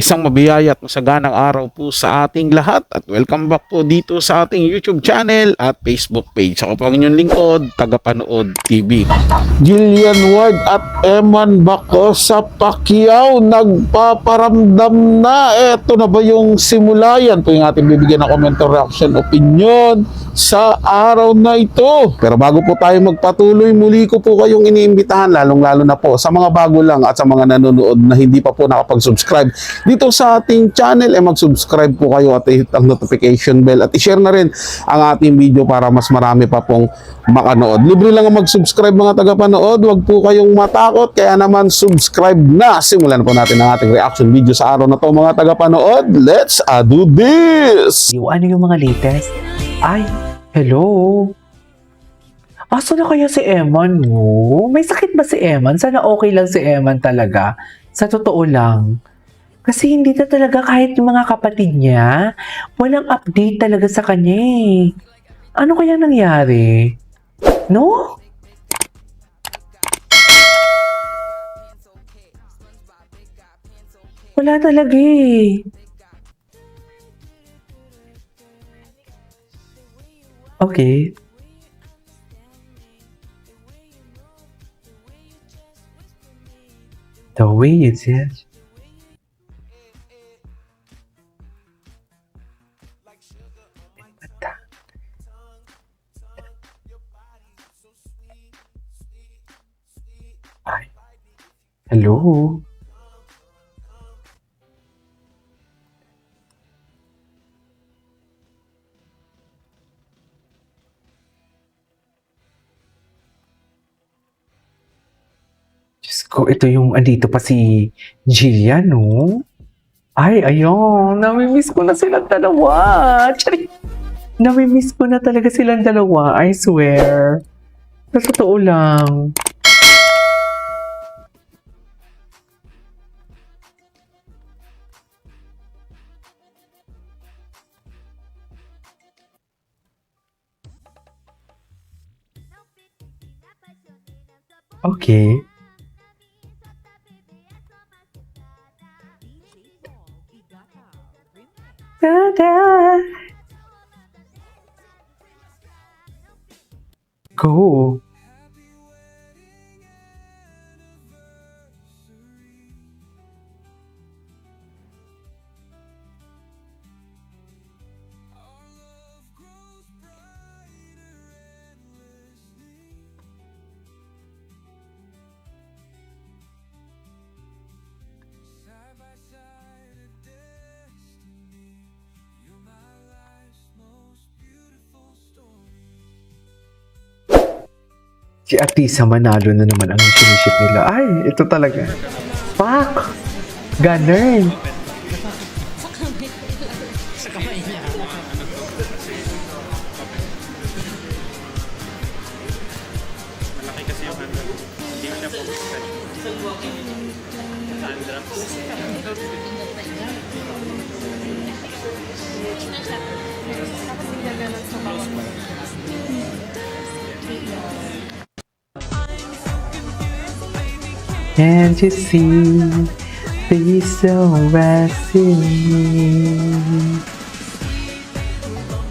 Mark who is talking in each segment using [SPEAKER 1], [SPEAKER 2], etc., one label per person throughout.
[SPEAKER 1] Isang mabiyaya at masaganang araw po sa ating lahat at welcome back po dito sa ating YouTube channel at Facebook page. Ako po ang inyong lingkod, Tagapanood TV. Jillian Ward at Eman Bacosa Pacquiao nagpaparamdam na. Eto na ba yung simula? Yan po yung ating bibigyan ng comment or reaction opinion sa araw na ito. Pero bago po tayo magpatuloy, muli ko po kayong iniimbitahan, lalong-lalo na po sa mga bago lang at sa mga nanonood na hindi pa po nakapag-subscribe dito sa ating channel, mag-subscribe po kayo at i-hit ang notification bell at i-share na rin ang ating video para mas marami pa pong makanood. Libre lang ang mag-subscribe mga tagapanood, wag po kayong matakot, kaya naman subscribe na. Simulan na po natin ang ating reaction video sa araw na to mga tagapanood. Let's do this!
[SPEAKER 2] Ano yung mga latest? Ay, hello? Asa na kaya si Eman mo? May sakit ba si Eman? Sana okay lang si Eman talaga. Sa totoo lang. Kasi hindi na talaga kahit yung mga kapatid niya, walang update talaga sa kanya eh. Ano kaya nangyari? No? Wala talaga eh. Okay. The way it is. Ay. Hello? Diyos ko, ito yung andito pa si Jillian, no? Ay, ayun. Namimiss ko na silang dalawa. Charing. Namimiss ko na talaga silang dalawa. I swear. Sa totoo lang. Okay. Da-da. Go. Si Atisa manalo na naman ang siniship nila. Ay, ito talaga. Fuck! Ganun.
[SPEAKER 3] Malaki kasi yung ano. Hindi ko siya pupusan.
[SPEAKER 2] Can't you see? Be so resting.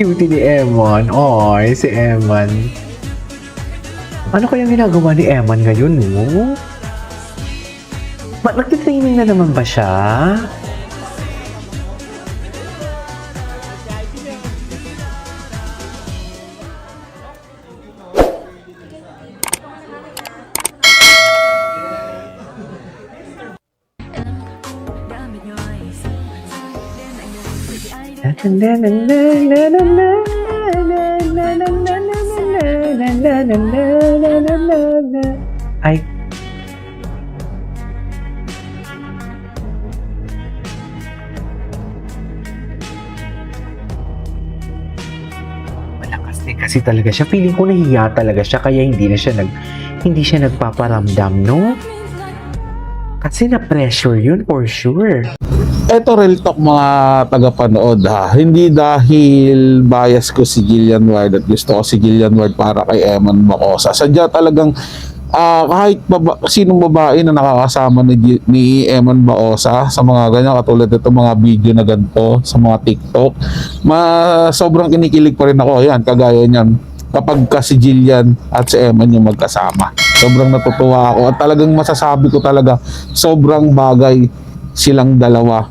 [SPEAKER 2] Cutie ni Eman. Oy, si Eman. Ano kayang ginagawa ni Eman ngayon, no? Nagtitraining na naman ba siya? Ay. Malakas din kasi talaga siya. Feeling ko nahiya talaga siya kaya hindi siya nagpaparamdam, no? Kasi na-pressure yun for sure.
[SPEAKER 1] Eto real talk mga tagapanood ha. Hindi dahil bias ko si Jillian Ward at gusto ko si Jillian Ward para kay Eman Bacosa. Sadya talagang kahit sinong babae na nakakasama ni Eman Baosa sa mga ganyan, katulad ito mga video na ganito sa mga TikTok, sobrang kinikilig pa rin ako. Ayan, kagaya niyan, kapag si Jillian at si Eman yung magkasama, sobrang natutuwa ako at talagang masasabi ko talaga sobrang bagay silang dalawa,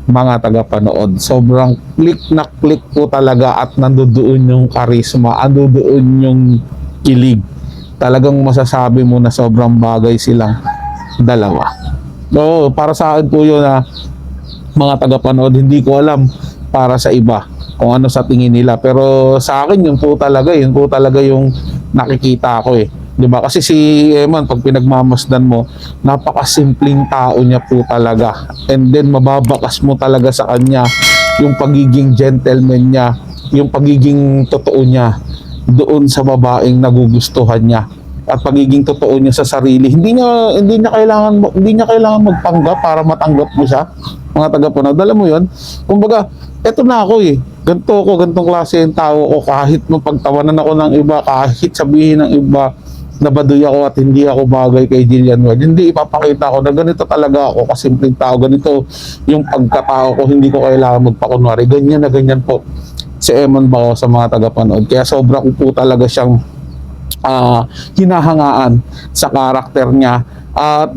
[SPEAKER 1] mga tagapanood. Sobrang click na click po talaga at nandoon yung charisma, nandoon yung kilig. Talagang masasabi mo na sobrang bagay silang dalawa. So, para sa akin po yun na mga tagapanood, hindi ko alam para sa iba kung ano sa tingin nila. Pero sa akin, yun po talaga yung nakikita ko eh. 'Di ba? Kasi si Eman, pag pinagmamasdan mo, napakasimpleng tao niya po talaga. And then mababakas mo talaga sa kanya yung pagiging gentleman niya, yung pagiging totoo niya doon sa babaeng nagugustuhan niya at pagiging totoo niya sa sarili. Hindi niya kailangan magpanggap para matanggap mo siya. Mga tagapanood, alam mo 'yon? Kumbaga, eto na ako eh. Gantong klase yung tao ko, kahit mapagtawanan ako ng iba, kahit sabihin ng iba na baduy ako at hindi ako bagay kay Jillian Ward, hindi ipapakita ko na ganito talaga ako, kasimpleng tao, ganito yung pagkatao ko, hindi ko kailangan magpakunwari. Ganyan na ganyan po si Eman Bao sa mga tagapanood. Kaya sobra ko po talaga siyang hinahangaan sa karakter niya. At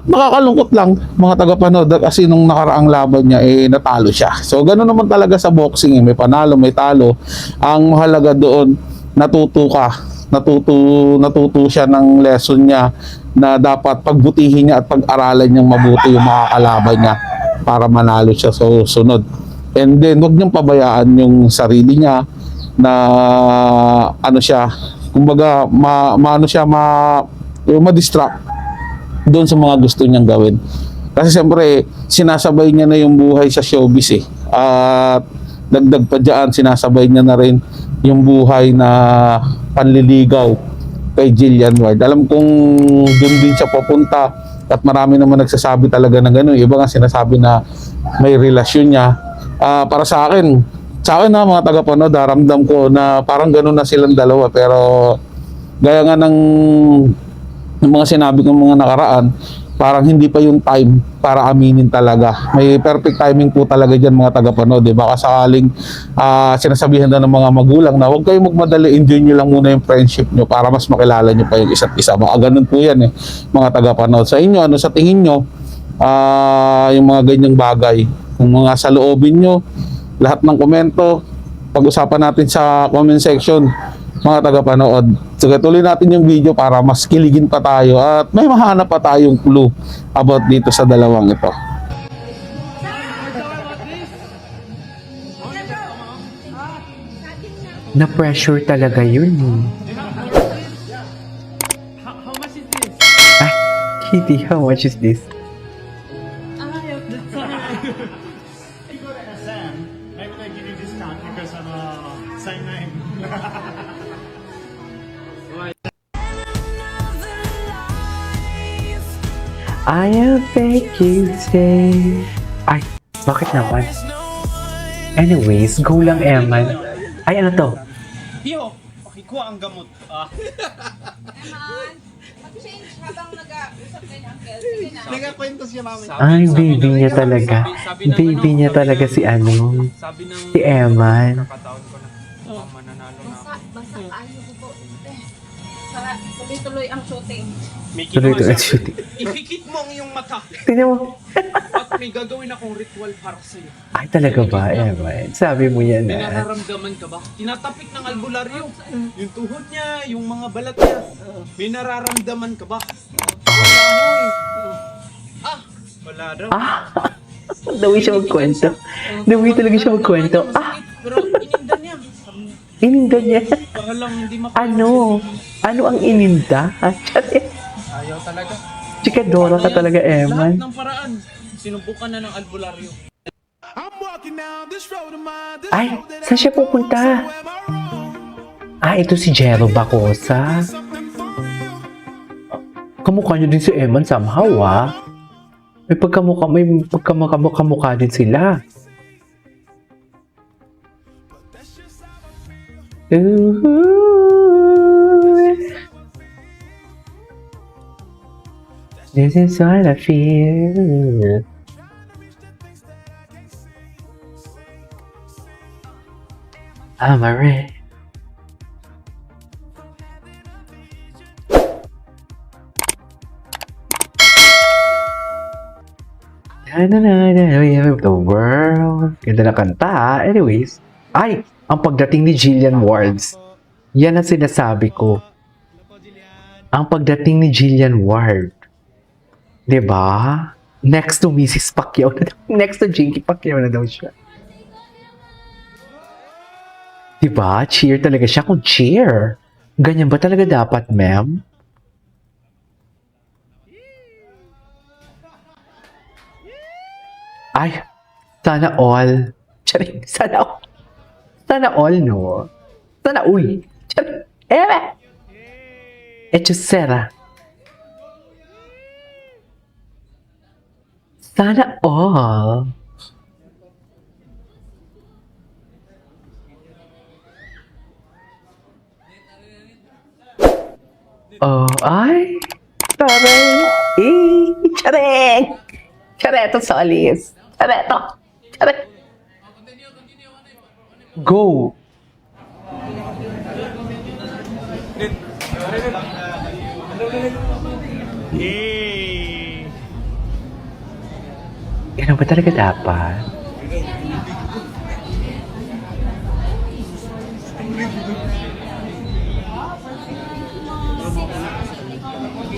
[SPEAKER 1] nakakalungkot lang mga tagapanood kasi nung nakaraang laban niya natalo siya. So ganoon naman talaga sa boxing, may panalo, may talo. Ang mahalaga doon, natuto siya ng lesson niya na dapat pagbutihin niya at pag-aralan niyang mabuti yung makakalaban niya para manalo siya sa sunod. And then wag niyang pabayaan yung sarili niya na kumbaga ma-distract doon sa mga gusto niyang gawin. Kasi siyempre, sinasabay niya na yung buhay sa showbiz eh. At dagdag pa dyan, sinasabay niya na rin yung buhay na panliligaw kay Jillian Ward. Alam kong doon din siya papunta at marami naman nagsasabi talaga na gano'n. Iba nga sinasabi na may relasyon niya. Para sa akin na mga tagapanood, ramdam ko na parang gano'n na silang dalawa. Pero gaya nga ng mga sinabi kong mga nakaraan, parang hindi pa yung time para aminin talaga. May perfect timing po talaga dyan mga tagapanood. Baka sakaling sinasabihan na ng mga magulang na huwag kayong magmadali, enjoy nyo lang muna yung friendship nyo para mas makilala nyo pa yung isa't isa. Baka ganun po yan mga tagapanood. Sa inyo, ano sa tingin nyo yung mga ganyang bagay? Kung mga sa loobin nyo, lahat ng komento, pag-usapan natin sa comment section mga tagapanood. So tuloy natin yung video para mas kiligin pa tayo at may mahanap pa tayong clue about dito sa dalawang ito.
[SPEAKER 2] Na-pressure talaga yun.
[SPEAKER 3] How much is this?
[SPEAKER 2] Kitty, how much is this?
[SPEAKER 3] You go to SM, maybe they give you discount because I'm same name.
[SPEAKER 2] I'll make you stay. Ay, bakit naman? Anyways, go lang, Eman. Ay, ano to?
[SPEAKER 3] Yo, pakikuha ang gamot.
[SPEAKER 4] Eman, mag-change habang nag-usap kayo ng uncle. Sige na.
[SPEAKER 3] Nagakwento siya mami.
[SPEAKER 2] Ay, baby niya talaga. Baby niya talaga si
[SPEAKER 3] Sabi ng
[SPEAKER 2] si Eman.
[SPEAKER 3] kataon ko na mananalo na ako.
[SPEAKER 4] Basta ayaw ko po. Para tuloy-tuloy ang shooting.
[SPEAKER 3] May
[SPEAKER 2] Tuloy to
[SPEAKER 3] ginawa
[SPEAKER 2] at
[SPEAKER 3] siya.
[SPEAKER 2] shooting.
[SPEAKER 3] Ipikit mo ang iyong mata
[SPEAKER 2] Tingnan mo.
[SPEAKER 3] at may gagawin akong ritual para sa'yo.
[SPEAKER 2] Ay, talaga ba, Eman? Sabi mo yan,
[SPEAKER 3] May
[SPEAKER 2] ah.
[SPEAKER 3] nararamdaman ka ba? Tinatapik ng albularyo. Yung tuhod niya, yung mga balat niya. May nararamdaman ka ba? Wala ho eh. Wala daw.
[SPEAKER 2] Dawi siya magkwento. Dawi talaga siya magkwento.
[SPEAKER 3] Pero ininda niya. Sabi niya,
[SPEAKER 2] Ininda niya.
[SPEAKER 3] baka lang hindi
[SPEAKER 2] Ano? Ano ang ininda?
[SPEAKER 3] Ayaw talaga.
[SPEAKER 2] Chikadora ka talaga,
[SPEAKER 3] Lahat
[SPEAKER 2] Eman.
[SPEAKER 3] ng paraan. Sinubukan na ng albularyo.
[SPEAKER 2] Ay, saan siya pupunta? Ito si Jero Bacosa. Kamukha niyo din si Eman somehow, May pagkamukha din sila. This is what I feel. I'm a red. The world. Ganda na kanta ha. Anyways. Ay! Ang pagdating ni Jillian Wards. Yan ang sinasabi ko. Ang pagdating ni Jillian Ward. Diba? Next to Mrs. Pacquiao na daw. Next to Jinky Pacquiao na daw siya. Diba? Cheer talaga siya kung cheer. Ganyan ba talaga dapat, ma'am? Ay, sana all. Charing, sana all. Sana all, no? Sana uy. Charing, Hechicera. Sana all. Oh, ay. Charing. Charing. Chareto solis. Chareto. Chareto. Go. Ganun ba talaga dapat?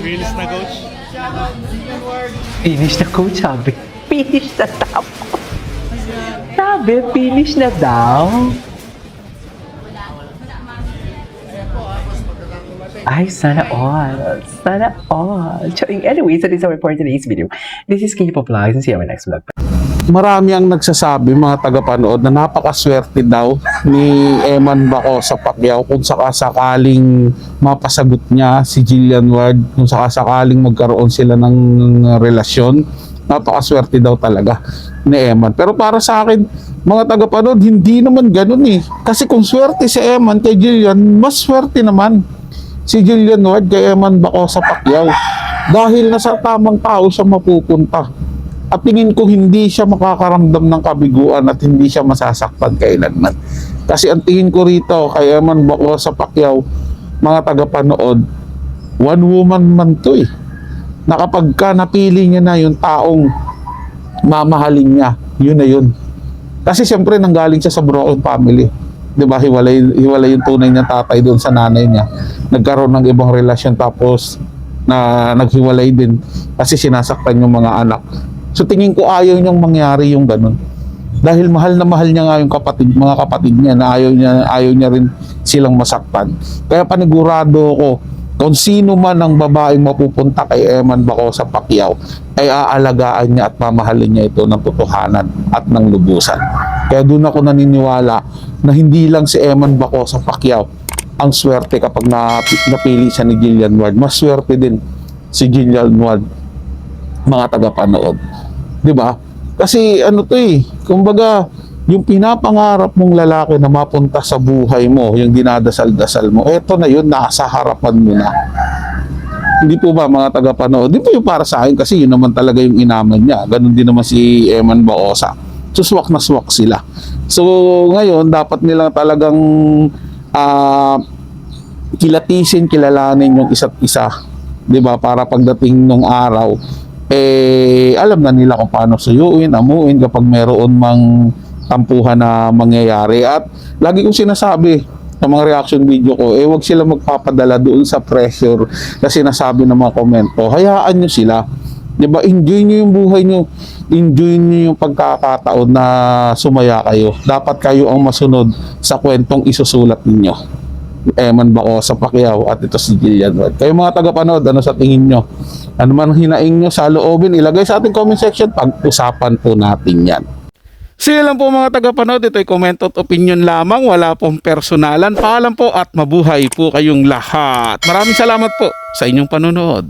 [SPEAKER 3] Finish na, coach.
[SPEAKER 2] Finish na, coach, sabi. Finish na daw. Sabi, finish na daw. Ay, sana all. Sana all. Anyway, so this is our for today's video. This is K-Pop Vlogs and see you on my next vlog.
[SPEAKER 1] Marami ang nagsasabi, mga tagapanood, na napakaswerte daw ni Eman Baco sa Pacquiao kung sakasakaling mapasagot niya si Jillian Ward, kung sakasakaling magkaroon sila ng relasyon. Napakaswerte daw talaga ni Eman. Pero para sa akin, mga tagapanood, hindi naman ganun eh. Kasi kung swerte si Eman kay Jillian, mas swerte naman si Jillian Ward kay Eman Baco sa Pacquiao. Dahil nasa tamang tao siya mapupunta. At tingin ko hindi siya makakaramdam ng kabiguan at hindi siya masasaktan kailanman. Kasi ang tingin ko rito kay Eman Baco sa Pacquiao, mga tagapanood, one woman man to eh. Na kapag ka napili niya na yung taong mamahalin niya, yun na yun. Kasi siyempre nanggaling siya sa broken family. 'Di ba? Hiwalay yung tunay niyang tatay doon sa nanay niya. Nagkaroon ng ibang relasyon tapos na naghiwalay din kasi sinasaktan yung mga anak. So tingin ko ayaw niyang mangyari yung ganun. Dahil mahal na mahal niya nga yung mga kapatid niya na ayaw niya rin silang masaktan. Kaya panigurado ko kung sino man ang babaeng mapupunta kay Eman Baco sa Pacquiao ay aalagaan niya at mamahalin niya ito ng totohanan at ng lubusan. Kaya doon ako naniniwala na hindi lang si Eman Baco sa Pacquiao ang swerte kapag napili siya ni Jillian Ward. Mas swerte din si Jillian Ward, mga tagapanood. 'Di ba? Kasi ano to eh, kumbaga yung pinapangarap mong lalaki na mapunta sa buhay mo, yung dinadasal-dasal mo, eto na yun, nasa harapan mo na. Hindi po ba, mga tagapanood? Hindi po yung para sa akin kasi yun naman talaga yung inaman niya. Ganon din naman si Eman Bacosa. So swak na swak sila. So ngayon, dapat nilang talagang kilalanin yung isa't isa. 'Di ba? Para pagdating ng araw, alam na nila kung paano suyuin, amuin kapag meron mang tampuhan na mangyayari. At lagi kong sinasabi sa mga reaction video ko, wag sila magpapadala doon sa pressure na sinasabi ng mga komento. Hayaan nyo sila. 'Di ba? Enjoy nyo yung buhay nyo. Enjoy nyo yung pagkakataon na sumaya kayo. Dapat kayo ang masunod sa kwentong isusulat ninyo. Eman Baco sa Pacquiao at ito si Jillian Ward. Kayo mga tagapanood, ano sa tingin nyo? Ano man hinaing nyo sa loobin, ilagay sa ating comment section, pag-usapan po natin yan. So yun lang po mga tagapanood, ito ay comment at opinion lamang, wala pong personalan. Paalam po at mabuhay po kayong lahat. Maraming salamat po sa inyong panonood.